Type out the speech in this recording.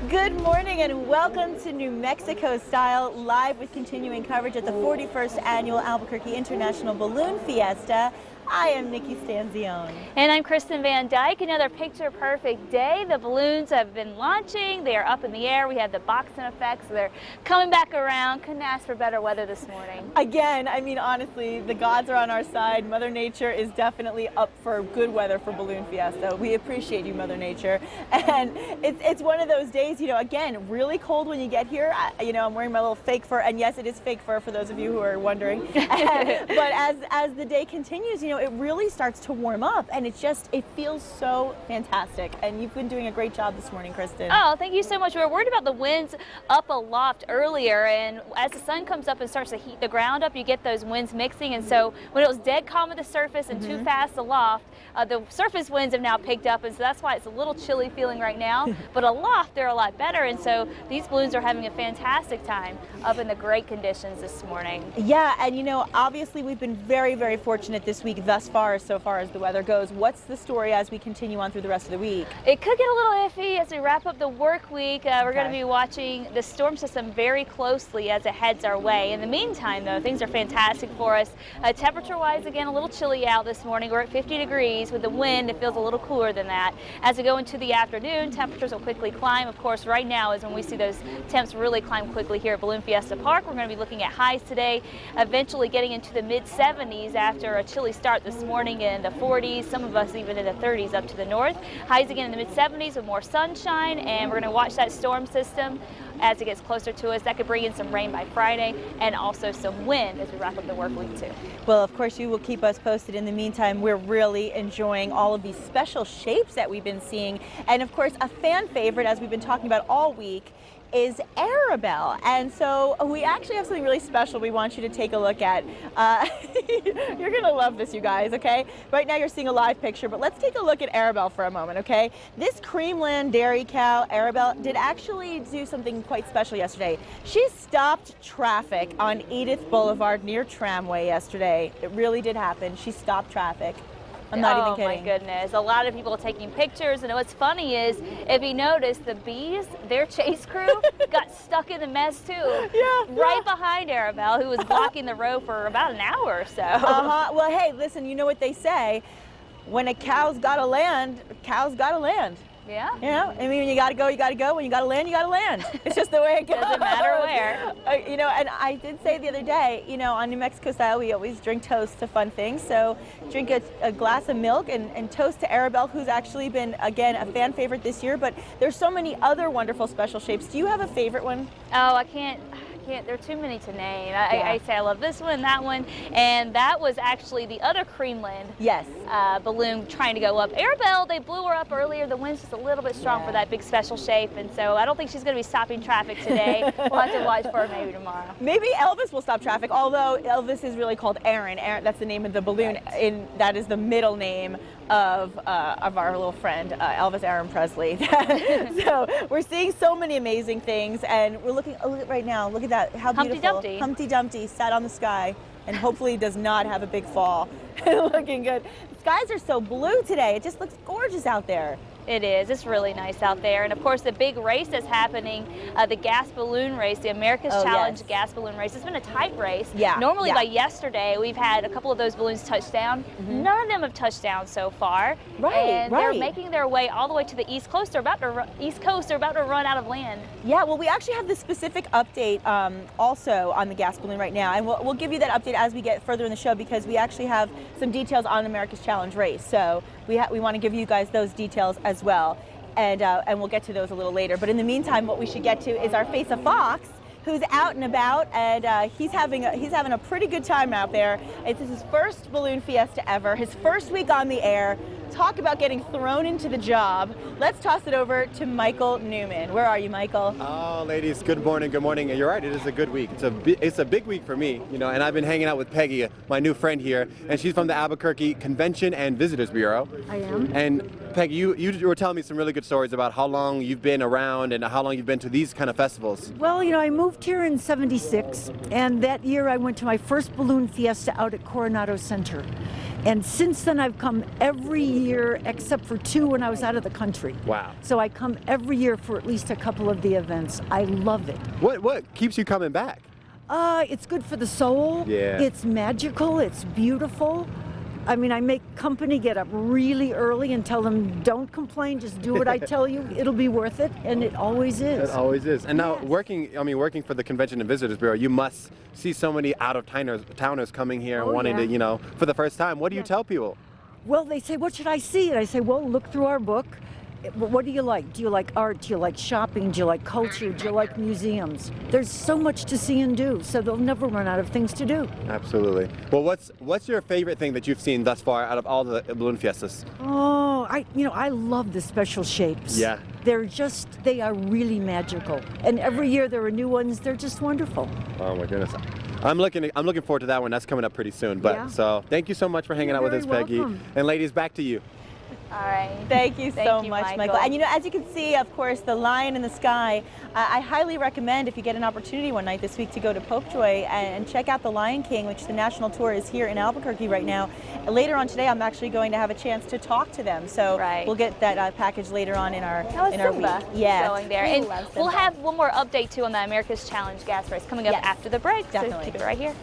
Good morning and welcome to New Mexico Style, live with continuing coverage at the 41st Annual Albuquerque International Balloon Fiesta. I am Nikki Stanzione. And I'm Kristen Van Dyke. Another picture-perfect day. The balloons have been launching. They are up in the air. We had the boxing effect, so they're coming back around. Couldn't ask for better weather this morning. Again, I mean, honestly, the gods are on our side. Mother Nature is definitely up for good weather for Balloon Fiesta. We appreciate you, Mother Nature. And it's one of those days, you know, again, really cold when you get here. I'm wearing my little fake fur, and yes, it is fake fur for those of you who are wondering. But as the day continues, it really starts to warm up, and it feels so fantastic. And you've been doing a great job this morning, Kristen. Oh, thank you so much. We were worried about the winds up aloft earlier, and as the sun comes up and starts to heat the ground up, you get those winds mixing. And so when it was dead calm at the surface and too fast aloft, the surface winds have now picked up, and so that's why it's a little chilly feeling right now. But aloft, they're a lot better, and so these balloons are having a fantastic time up in the great conditions this morning. Yeah, and obviously we've been very, very fortunate this week thus far, so far as the weather goes. What's the story as we continue on through the rest of the week? It could get a little iffy as we wrap up the work week. We're going to be watching the storm system very closely as it heads our way. In the meantime, though, things are fantastic for us. Temperature-wise, again, a little chilly out this morning. We're at 50 degrees. With the wind, it feels a little cooler than that. As we go into the afternoon, temperatures will quickly climb. Of course, right now is when we see those temps really climb quickly here at Balloon Fiesta Park. We're going to be looking at highs today, eventually getting into the mid-70s after a chilly start this morning in the 40s, some of us even in the 30s up to the north. Highs again in the mid-70s with more sunshine, and we're going to watch that storm system as it gets closer to us. That could bring in some rain by Friday and also some wind as we wrap up the work week too. Well, of course, you will keep us posted. In the meantime, we're really enjoying all of these special shapes that we've been seeing. And of course, a fan favorite, as we've been talking about all week, is Arabelle. And so we actually have something really special we want you to take a look at. You're gonna love this, you guys, okay? Right now you're seeing a live picture, but let's take a look at Arabelle for a moment, okay? This Creamland dairy cow, Arabelle, did actually do something quite special yesterday. She stopped traffic on Edith Boulevard near Tramway yesterday. It really did happen. She stopped traffic. I'm not even kidding. Oh my goodness. A lot of people taking pictures, and what's funny is, if you notice, the bees, their chase crew, got stuck in the mess too. Yeah. Right behind Arabelle, who was blocking the road for about an hour or so. Well, hey, listen, you know what they say? When a cow's gotta land, cow's gotta land. Yeah. I mean, when you gotta go, you gotta go. When you gotta land, you gotta land. It's just the way it goes. Doesn't matter where. And I did say the other day, on New Mexico Style, we always drink toast to fun things. So drink a glass of milk and toast to Arabelle, who's actually been, again, a fan favorite this year. But there's so many other wonderful special shapes. Do you have a favorite one? Oh, I can't. There are too many to name. I say I love this one, that one, and that was actually the other Creamland balloon trying to go up. Arabelle, they blew her up earlier. The wind's just a little bit strong for that big special shape, and so I don't think she's going to be stopping traffic today. We'll have to watch for her maybe tomorrow. Maybe Elvis will stop traffic, although Elvis is really called Aaron. That's the name of the balloon, that is the middle name of our little friend, Elvis Aaron Presley. So we're seeing so many amazing things, and we're looking right now. Look at that. How beautiful. Humpty Dumpty sat on the sky and hopefully does not have a big fall. Looking good. The skies are so blue today. It just looks gorgeous out there. It is. It's really nice out there. And of course, the big race that's happening, the gas balloon race, the America's Challenge gas balloon race, it's been a tight race. Normally by yesterday, we've had a couple of those balloons touch down. None of them have touched down so far. And they're making their way all the way to the East Coast. They're about to run out of land. Yeah, well, we actually have the specific update also on the gas balloon right now. And we'll give you that update as we get further in the show, because we actually have some details on America's Challenge race. So we want to give you guys those details as well, and we'll get to those a little later. But in the meantime, what we should get to is our Face of Fox, who's out and about, and he's having a pretty good time out there. It's his first balloon fiesta ever, his first week on the air. Talk about getting thrown into the job. Let's toss it over to Michael Newman. Where are you, Michael? Oh, ladies, good morning, good morning. You're right, it is a good week. It's a big week for me, and I've been hanging out with Peggy, my new friend here, and she's from the Albuquerque Convention and Visitors Bureau. I am. And Peggy, you were telling me some really good stories about how long you've been around and how long you've been to these kind of festivals. Well, I moved here in '76, and that year I went to my first balloon fiesta out at Coronado Center. And since then, I've come every year except for 2 when I was out of the country. Wow. So I come every year for at least a couple of the events. I love it. What keeps you coming back? It's good for the soul. Yeah. It's magical. It's beautiful. I mean, I make company get up really early and tell them, don't complain, just do what I tell you. It'll be worth it, and it always is. It always is. And now, working for the Convention and Visitors Bureau, you must see so many out-of-towners coming here and wanting to, for the first time. What do you tell people? Well, they say, what should I see? And I say, well, look through our book. What do you like? Do you like art? Do you like shopping? Do you like culture? Do you like museums? There's so much to see and do, so they'll never run out of things to do. Absolutely. Well, what's your favorite thing that you've seen thus far out of all the balloon fiestas? Oh, I love the special shapes. Yeah. They are really magical. And every year there are new ones. They're just wonderful. Oh my goodness. I'm looking forward to that one. That's coming up pretty soon. So thank you so much for hanging out with us, Peggy. Welcome. And ladies, back to you. All right. Thank you so much, Michael. And as you can see, of course, the lion in the sky. I highly recommend, if you get an opportunity one night this week, to go to Popejoy and check out the Lion King, which the national tour is here in Albuquerque right now. Later on today, I'm actually going to have a chance to talk to them. So we'll get that package later on in our week. Yeah, showing there. And we'll have one more update too on the America's Challenge gas race coming up after the break. Definitely. So keep it right here.